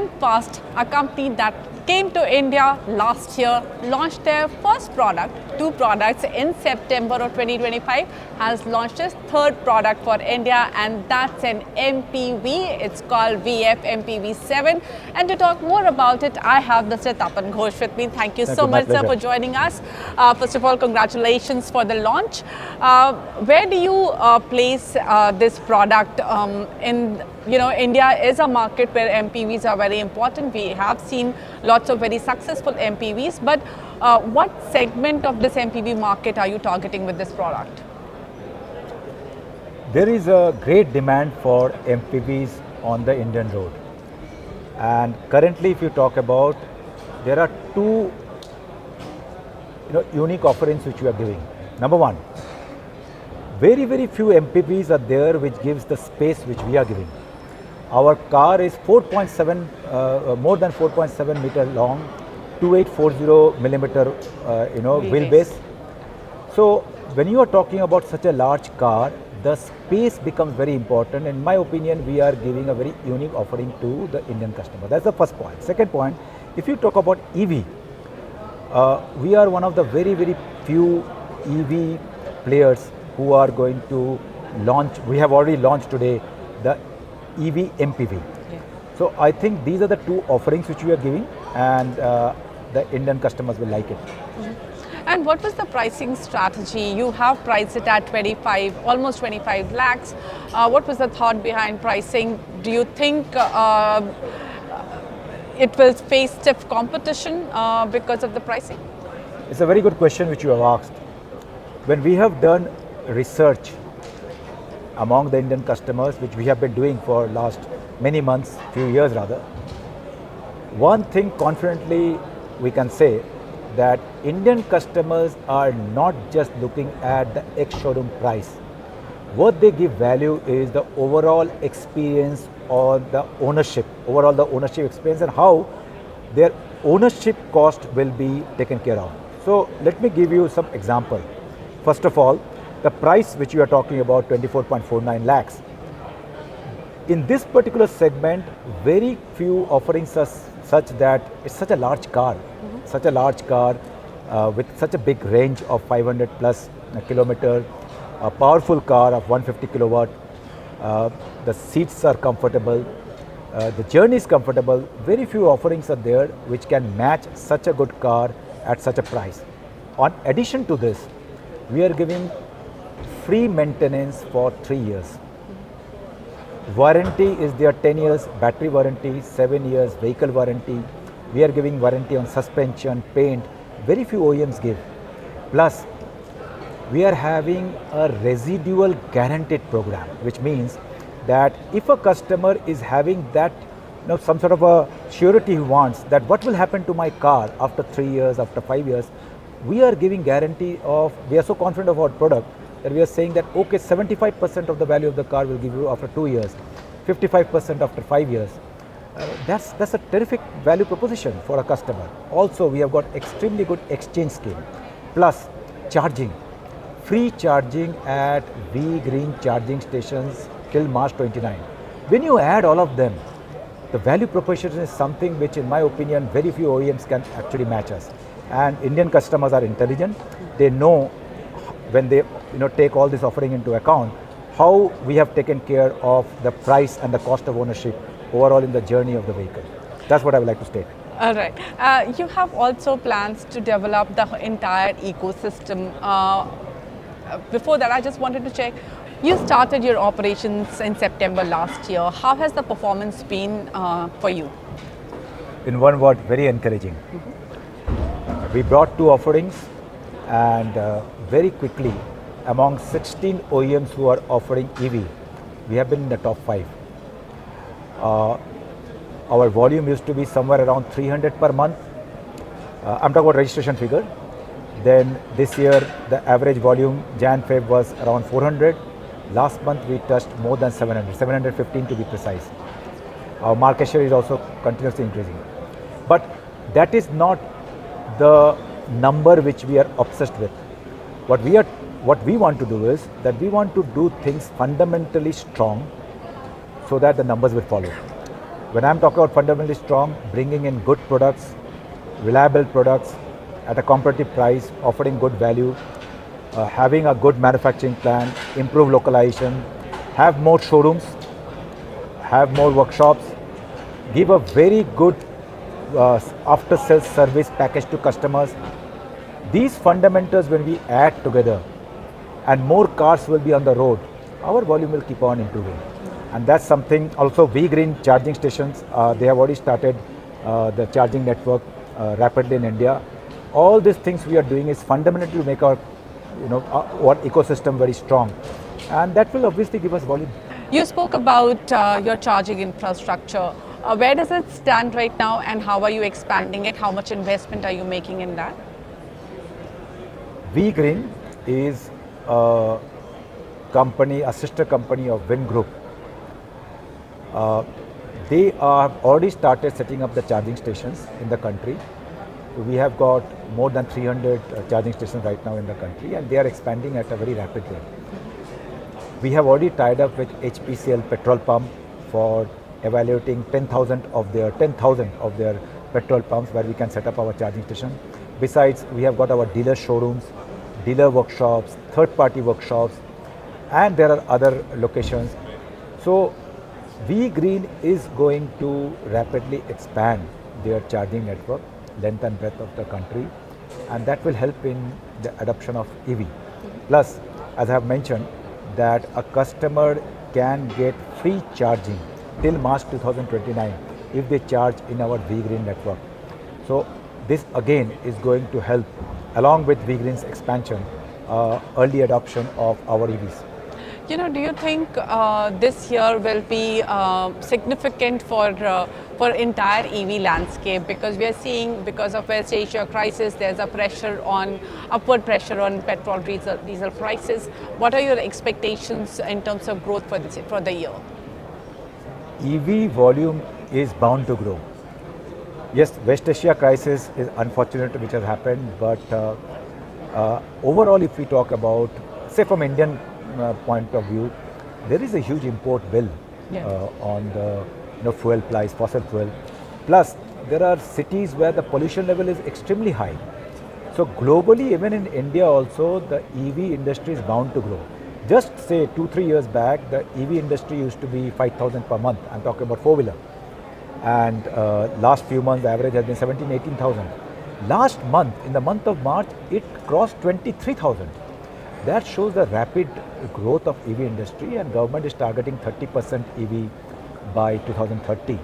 VinFast, a company that came to India last year, launched their first product, two products in September of 2025, has launched its third product for India, and that's an MPV. It's called VF MPV7. And to talk more about it, I have Mr. Tapan Ghosh with me. Thank you so much, sir, for joining us. First of all, congratulations for the launch. Where do you place this product in? India is a market where MPVs are very important. We have seen lots of very successful MPVs, but what segment of this MPV market are you targeting with this product? There is a great demand for MPVs on the Indian road. And currently, if you talk about, there are two unique offerings which we are giving. Number one, very, very few MPVs are there which gives the space which we are giving. Our car is 4.7, more than 4.7 meter long, 2840 millimeter, wheelbase. So when you are talking about such a large car, the space becomes very important. In my opinion, we are giving a very unique offering to the Indian customer. That's the first point. Second point, if you talk about EV, we are one of the very, very few EV players who are going to launch. We have already launched today the EV MPV. Yeah. So I think these are the two offerings which we are giving, and the Indian customers will like it. Mm-hmm. And what was the pricing strategy? You have priced it at almost 25 lakhs. What was the thought behind pricing? Do you think it will face stiff competition because of the pricing? It's a very good question which you have asked. When we have done research among the Indian customers, which we have been doing for last many months, few years rather, one thing confidently we can say that Indian customers are not just looking at the ex-showroom price. What they give value is the overall experience or the ownership, overall the ownership experience, and how their ownership cost will be taken care of. So let me give you some example. First of all, the price which you are talking about, 24.49 lakhs. In this particular segment, very few offerings are such that it's such a large car, such a large car with such a big range of 500 plus kilometer, a powerful car of 150 kilowatt. The seats are comfortable, the journey is comfortable. Very few offerings are there which can match such a good car at such a price. On addition to this, we are giving free maintenance for 3 years. Warranty is there, 10 years battery warranty, 7 years vehicle warranty. We are giving warranty on suspension, paint. Very few OEMs give. Plus, we are having a residual guaranteed program, which means that if a customer is having that, some sort of a surety he wants, that what will happen to my car after 3 years, after 5 years, we are giving guarantee of, we are so confident of our product that we are saying that, okay, 75% of the value of the car will give you after 2 years, 55% after 5 years. That's a terrific value proposition for a customer. Also, we have got extremely good exchange scheme. Plus, charging, free charging at V Green charging stations till March 29. When you add all of them, the value proposition is something which, in my opinion, very few OEMs can actually match us. And Indian customers are intelligent. They know when they take all this offering into account, how we have taken care of the price and the cost of ownership overall in the journey of the vehicle. That's what I would like to state. All right. You have also plans to develop the entire ecosystem. Before that, I just wanted to check, you started your operations in September last year. How has the performance been for you? In one word, very encouraging. We brought two offerings, and very quickly, among 16 OEMs who are offering EV, we have been in the top 5. Our volume used to be somewhere around 300 per month. I'm talking about registration figure. Then this year, the average volume, Jan-Feb, was around 400. Last month, we touched more than 700, 715 to be precise. Our market share is also continuously increasing. But that is not the number which we are obsessed with. What we want to do is that we want to do things fundamentally strong so that the numbers will follow. When I'm talking about fundamentally strong, bringing in good products, reliable products at a competitive price, offering good value, having a good manufacturing plan, improve localization, have more showrooms, have more workshops, give a very good after sales service package to customers. These fundamentals, when we add together and more cars will be on the road, our volume will keep on improving. And that's something also VGreen charging stations, they have already started the charging network rapidly in India. All these things we are doing is fundamental to make our our ecosystem very strong. And that will obviously give us volume. You spoke about your charging infrastructure. Where does it stand right now and how are you expanding it? How much investment are you making in that? VGreen is a company, a sister company of VinGroup. They are already started setting up the charging stations in the country. We have got more than 300 charging stations right now in the country, and they are expanding at a very rapid rate. We have already tied up with HPCL petrol pump for evaluating 10,000 of their petrol pumps where we can set up our charging station. Besides, we have got our dealer showrooms, dealer workshops, third-party workshops, and there are other locations. So VGreen is going to rapidly expand their charging network, length and breadth of the country, and that will help in the adoption of EV. Plus, as I have mentioned, that a customer can get free charging till March 2029 if they charge in our VGreen network. So this again is going to help, along with VGreen's expansion, early adoption of our EVs. Do you think this year will be significant for entire EV landscape? Because we are seeing, because of West Asia crisis, there's a upward pressure on petrol, diesel prices. What are your expectations in terms of growth for the year? EV volume is bound to grow. Yes, West Asia crisis is unfortunate which has happened, but overall if we talk about, say from Indian point of view, there is a huge import bill on the fuel price, fossil fuel. Plus, there are cities where the pollution level is extremely high. So globally, even in India also, the EV industry is bound to grow. Just say 2-3 years back, the EV industry used to be 5,000 per month. I'm talking about four-wheeler. And last few months, the average has been 17,000-18,000. Last month, in the month of March, it crossed 23,000. That shows the rapid growth of EV industry, and government is targeting 30% EV by 2030.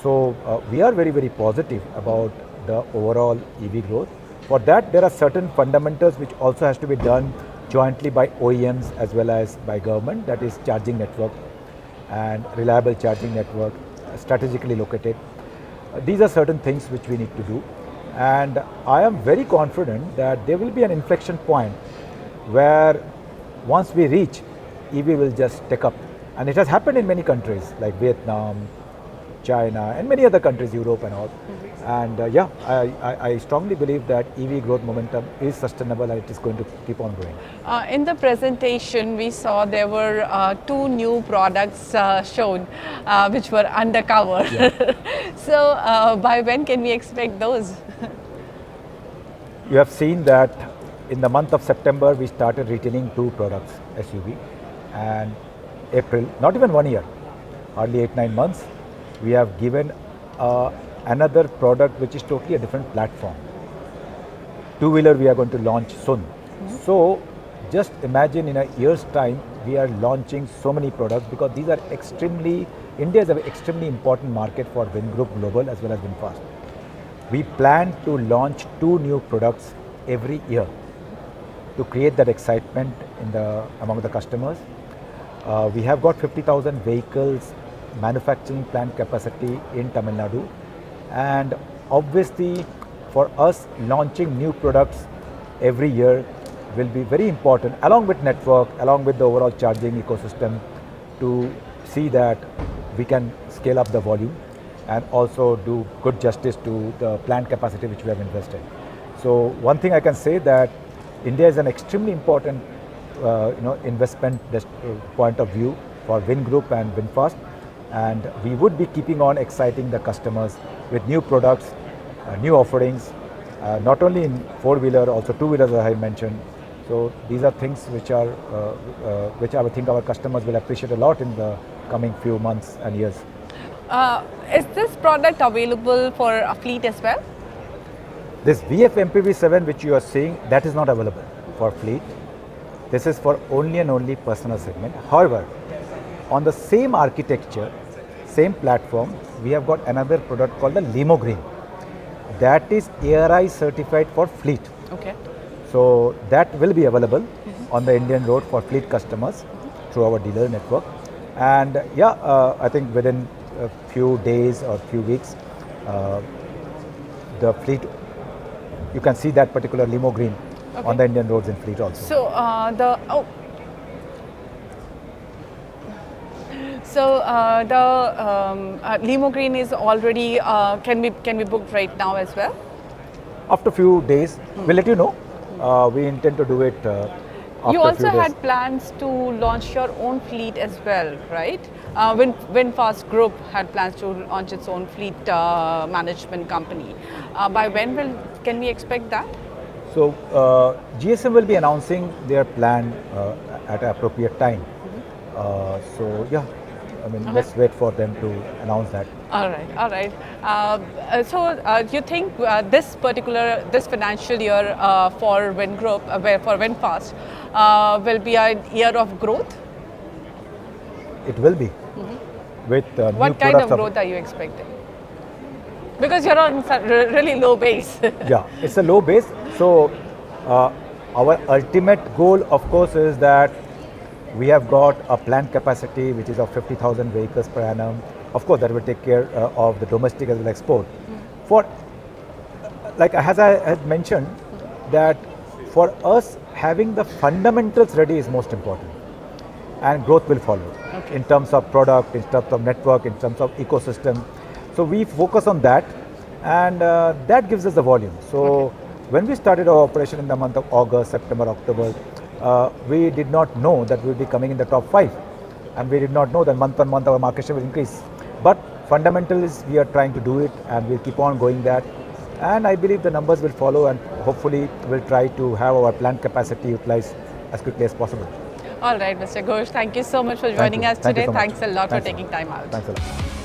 So we are very, very positive about the overall EV growth. For that, there are certain fundamentals which also has to be done jointly by OEMs as well as by government, that is charging network and reliable charging network, strategically located. These are certain things which we need to do. And I am very confident that there will be an inflection point where once we reach, EV will just take up. And it has happened in many countries like Vietnam, China, and many other countries, Europe and all. And I strongly believe that EV growth momentum is sustainable and it is going to keep on growing. In the presentation, we saw there were 2 new products shown, which were undercover. Yeah. So by when can we expect those? You have seen that in the month of September, we started retailing 2 products, SUV, and April, not even 1 year, hardly 8-9 months, we have given another product which is totally a different platform. Two-wheeler we are going to launch soon. So just imagine in a year's time, we are launching so many products because these are India is an extremely important market for VinGroup Global as well as VinFast. We plan to launch 2 new products every year to create that excitement among the customers. We have got 50,000 vehicles manufacturing plant capacity in Tamil Nadu, and obviously for us launching new products every year will be very important, along with network, along with the overall charging ecosystem, to see that we can scale up the volume and also do good justice to the plant capacity which we have invested. So one thing I can say that India is an extremely important investment point of view for VinGroup and VinFast, And we would be keeping on exciting the customers with new products, new offerings, not only in four-wheeler, also two-wheelers, as I mentioned. So these are things which I would think our customers will appreciate a lot in the coming few months and years. Is this product available for a fleet as well? This VF MPV7 which you are seeing, that is not available for fleet. This is for only and only personal segment. However, on the same architecture, same platform, we have got another product called the Limo Green. That is ARI certified for fleet. Okay. So that will be available on the Indian road for fleet customers through our dealer network. And yeah, I think within a few days or few weeks, the fleet, you can see that particular Limo Green on the Indian roads in fleet also. So the Limo Green is already can be booked right now as well. After a few days, we'll let you know. We intend to do it. After you also a few days. had plans to launch your own fleet as well, right? VinFast Group had plans to launch its own fleet management company. By when can we expect that? So GSM will be announcing their plan at an appropriate time. So yeah, I mean, let's wait for them to announce that. All right. So you think this financial year for VinGroup, for VinFast, will be a year of growth? It will be. With what kind of growth are you expecting? Because you're on really low base. Yeah, it's a low base. So our ultimate goal, of course, is that we have got a planned capacity which is of 50,000 vehicles per annum. Of course, that will take care of the domestic as well as export. For, like as I had mentioned, that for us having the fundamentals ready is most important, and growth will follow in terms of product, in terms of network, in terms of ecosystem. So we focus on that, and that gives us the volume. So when we started our operation in the month of August, September, October, we did not know that we would be coming in the top 5, and we did not know that month on month our market share will increase. But fundamental is we are trying to do it, and we'll keep on going that, and I believe the numbers will follow, and hopefully we'll try to have our planned capacity utilized as quickly as possible. All right, Mr. Ghosh, thank you so much for joining us today. Thanks a lot for taking time out. Thanks a lot.